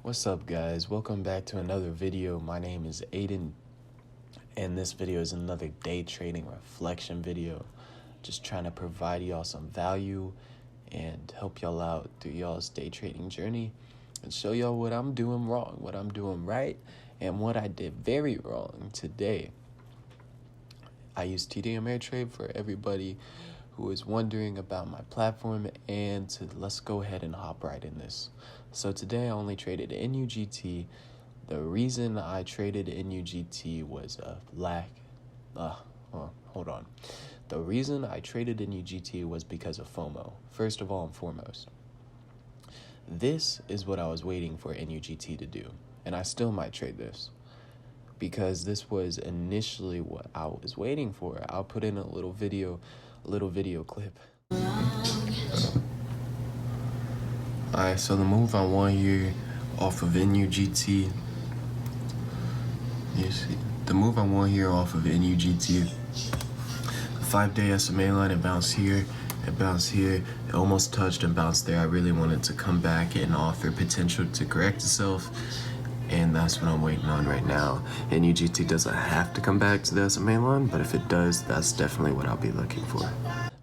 What's up, guys? Welcome back to another video. My name is Aiden, and this video is another day trading reflection video. Just trying to provide y'all some value and help y'all out through y'all's day trading journey and show y'all what I'm doing wrong, what I'm doing right, and what I did very wrong today. I use TD Ameritrade for everybody who is wondering about my platform, and let's go ahead and hop right in this. So today I only traded NUGT. The reason I traded NUGT was a lack. Hold on. The reason I traded NUGT was because of FOMO. First of all and foremost, this is what I was waiting for NUGT to do, and I still might trade this, because this was initially what I was waiting for. I'll put in a little video clip. Alright, so the move I want here off of NUGT, you see, the move I want here off of NUGT, 5-day SMA line, it bounced here, it bounced here, it almost touched and bounced there. I really wanted to come back and offer potential to correct itself, and that's what I'm waiting on right now. NUGT doesn't have to come back to the SMA line, but if it does, that's definitely what I'll be looking for.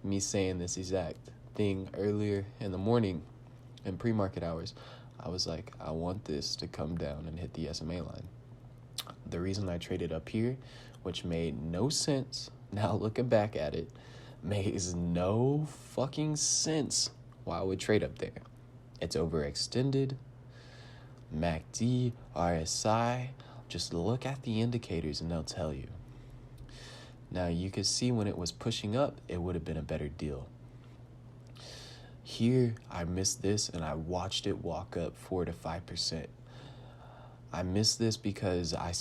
Me saying this exact thing earlier in the morning in pre-market hours, I was like, I want this to come down and hit the SMA line. The reason I traded up here, which made no sense, now looking back at it, makes no fucking sense why I would trade up there. It's overextended. MACD, RSI, just look at the indicators and they'll tell you. Now you can see when it was pushing up, it would have been a better deal. Here, I missed this and I watched it walk up 4 to 5%. I missed this because I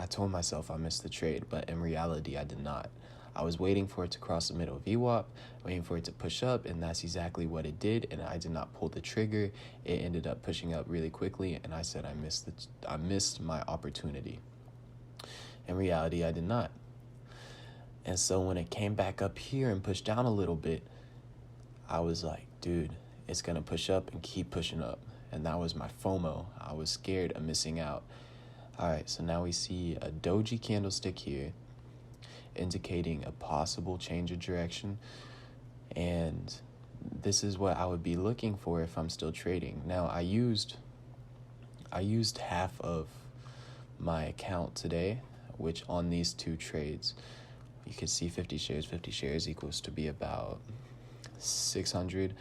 told myself I missed the trade, but in reality, I did not. I was waiting for it to cross the middle VWAP, waiting for it to push up, and that's exactly what it did, and I did not pull the trigger. It ended up pushing up really quickly, and I said I missed my opportunity. In reality, I did not. And so when it came back up here and pushed down a little bit, I was like, dude, it's going to push up and keep pushing up. And that was my FOMO. I was scared of missing out. All right, so now we see a doji candlestick here, indicating a possible change of direction, and this is what I would be looking for if I'm still trading. Now I used half of my account today, which on these two trades you can see 50 shares equals to be about 600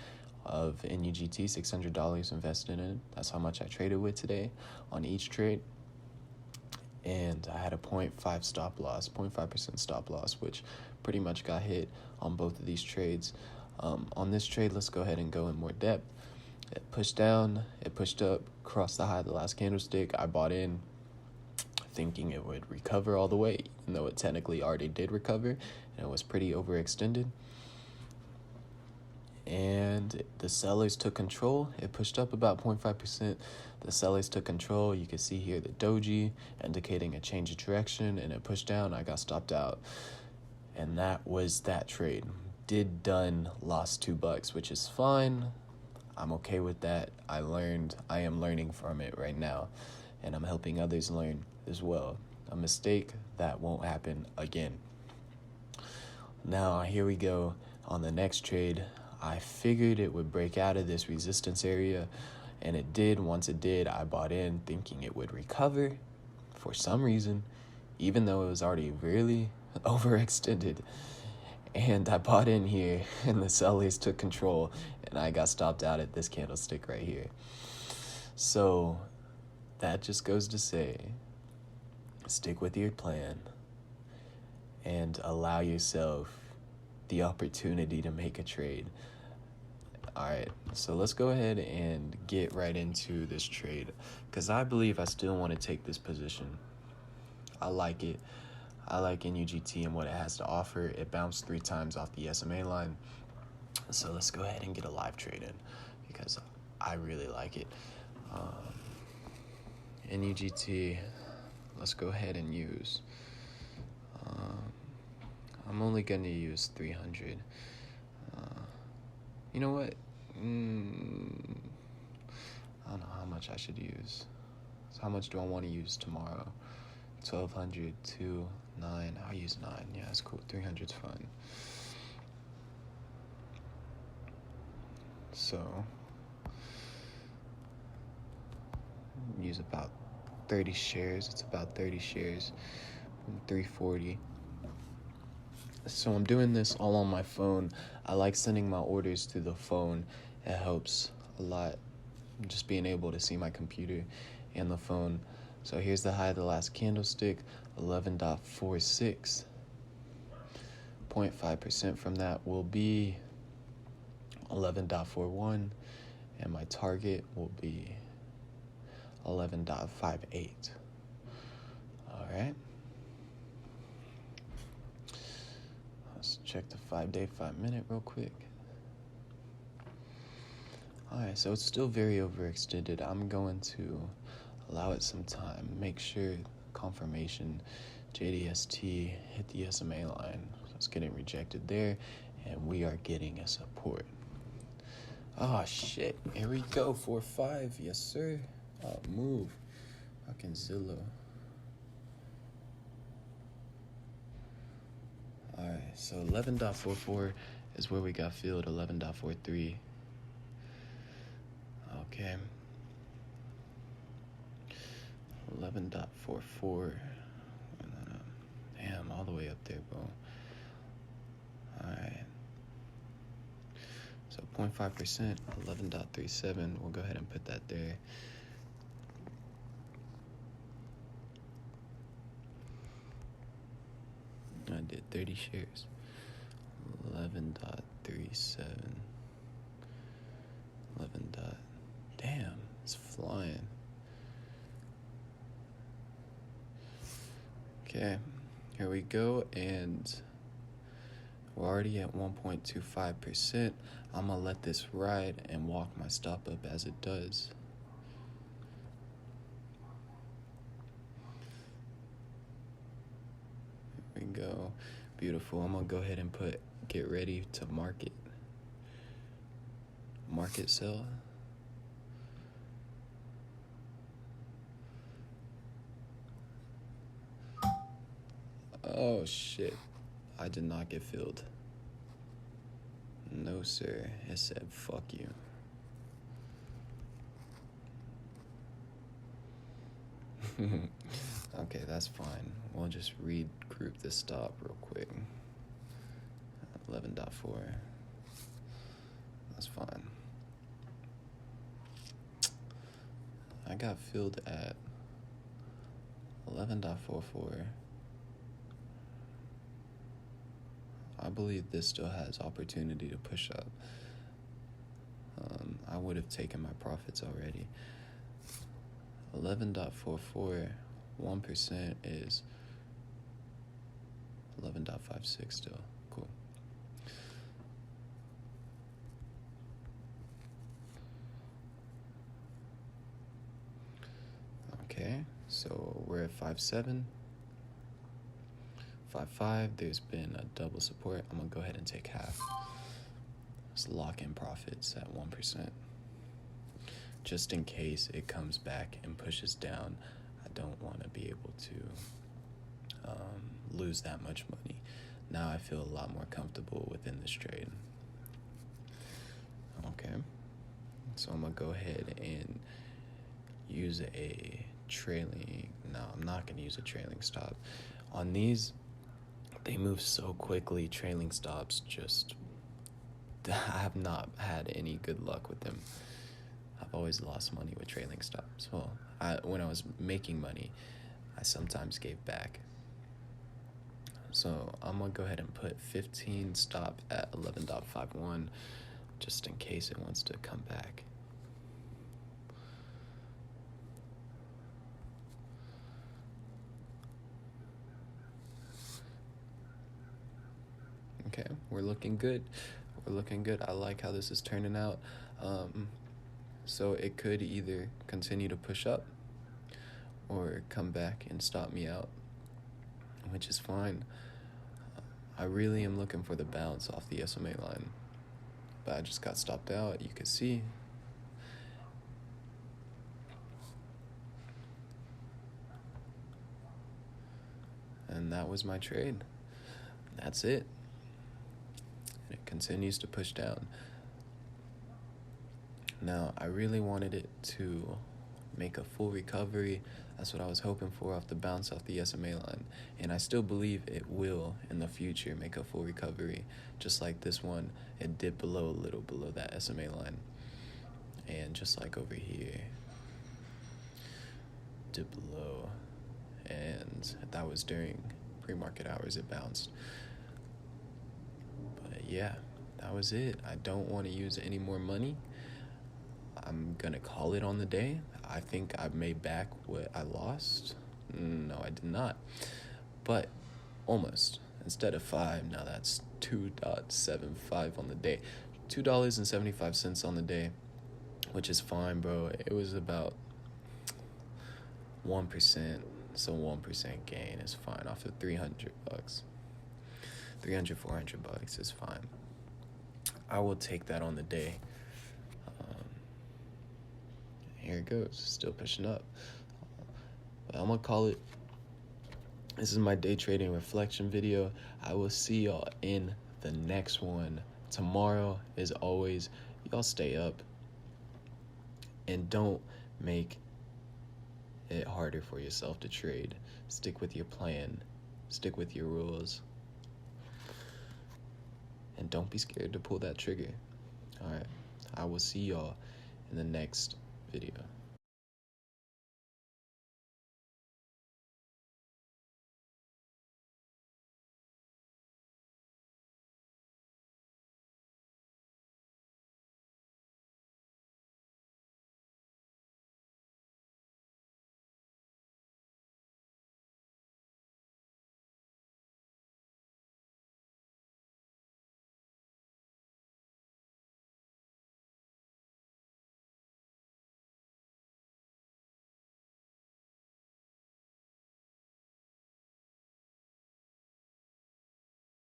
of NUGT, $600 invested in it. That's how much I traded with today on each trade. And I had a 0.5% stop loss, which pretty much got hit on both of these trades. On this trade, let's go ahead and go in more depth. It pushed down, it pushed up, crossed the high of the last candlestick. I bought in thinking it would recover all the way, even though it technically already did recover, and it was pretty overextended. And the sellers took control. It pushed up about 0.5%. The sellers took control. You can see here the doji indicating a change of direction, and it pushed down. I got stopped out, and that was that trade. Lost $2, which is fine. I'm okay with that. I am learning from it right now, and I'm helping others learn as well. A mistake that won't happen again. Now here we go on the next trade. I figured it would break out of this resistance area, and it did. Once it did, I bought in thinking it would recover for some reason, even though it was already really overextended. And I bought in here, and the sellers took control, and I got stopped out at this candlestick right here. So that just goes to say, stick with your plan and allow yourself the opportunity to make a trade. All right, so let's go ahead and get right into this trade, because I believe I still want to take this position. I like it. I like NUGT and what it has to offer. It bounced 3 times off the SMA line. So let's go ahead and get a live trade in, because I really like it. NUGT, let's go ahead and use. I'm only going to use 300. You know what? I don't know how much I should use. So how much do I want to use tomorrow? 1200 to 9. I'll use 9. Yeah, it's cool. 300's fine. So use about 30 shares. It's about 30 shares. 340. So I'm doing this all on my phone. I like sending my orders through the phone. It helps a lot. Just being able to see my computer and the phone. So here's the high of the last candlestick, 11.46. 0.5% from that will be 11.41, and my target will be 11.58. All right. Let's check the 5-day, 5-minute real quick. All right, so it's still very overextended. I'm going to allow it some time. Make sure confirmation, JDST hit the SMA line. So it's getting rejected there, and we are getting a support. Oh shit, here we go, 4-5, yes sir. Oh, move, fucking Zillow. All right, so 11.44 is where we got filled, 11.43. Okay. 11.44. Damn, all the way up there, bro. Alright. So 0.5%, 11.37. We'll go ahead and put that there. I did 30 shares. 11.37. 11. Damn, it's flying. Okay, here we go, and we're already at 1.25%. I'm gonna let this ride and walk my stop up as it does. Here we go. Beautiful. I'm gonna go ahead and get ready to market sell. Oh shit, I did not get filled. No sir, it said fuck you. Okay, that's fine. We'll just regroup this stop real quick. 11.4. That's fine. I got filled at 11.44. I believe this still has opportunity to push up. I would have taken my profits already. 11.44, 1% is 11.56 still. Cool. Okay, so we're at 5.7. 5.5, there's been a double support. I'm gonna go ahead and take half. Let's lock in profits at 1%. Just in case it comes back and pushes down, I don't want to be able to lose that much money. Now I feel a lot more comfortable within this trade. Okay, so I'm gonna go ahead and use a trailing. No, I'm not gonna use a trailing stop. On these, they move so quickly. Trailing stops just, I have not had any good luck with them. I've always lost money with trailing stops. Well, when I was making money, I sometimes gave back. So I'm gonna go ahead and put 15 stop at 11.51 just in case it wants to come back. Okay, we're looking good. I like how this is turning out. So it could either continue to push up or come back and stop me out, which is fine. I really am looking for the bounce off the SMA line, but I just got stopped out. You can see And that was my trade. That's it. And it continues to push down. Now, I really wanted it to make a full recovery. That's what I was hoping for off the bounce off the SMA line. And I still believe it will in the future make a full recovery. Just like this one, it dipped a little below that SMA line. And just like over here, dipped below. And that was during pre-market hours, it bounced. But yeah, that was it. I don't want to use any more money. I'm gonna call it on the day. I think I made back what I lost. No, I did not. But almost. Instead of 5, now that's 2.75 on the day. $2.75 on the day, which is fine, bro. It was about 1%. So 1% gain is fine off of $300. $400 is fine. I will take that on the day. Here it goes, still pushing up. But I'm gonna call it. This is my day trading reflection video. I will see y'all in the next one tomorrow. As always, y'all stay up and don't make it harder for yourself to trade. Stick with your plan, stick with your rules, and don't be scared to pull that trigger. All right, I will see y'all in the next video.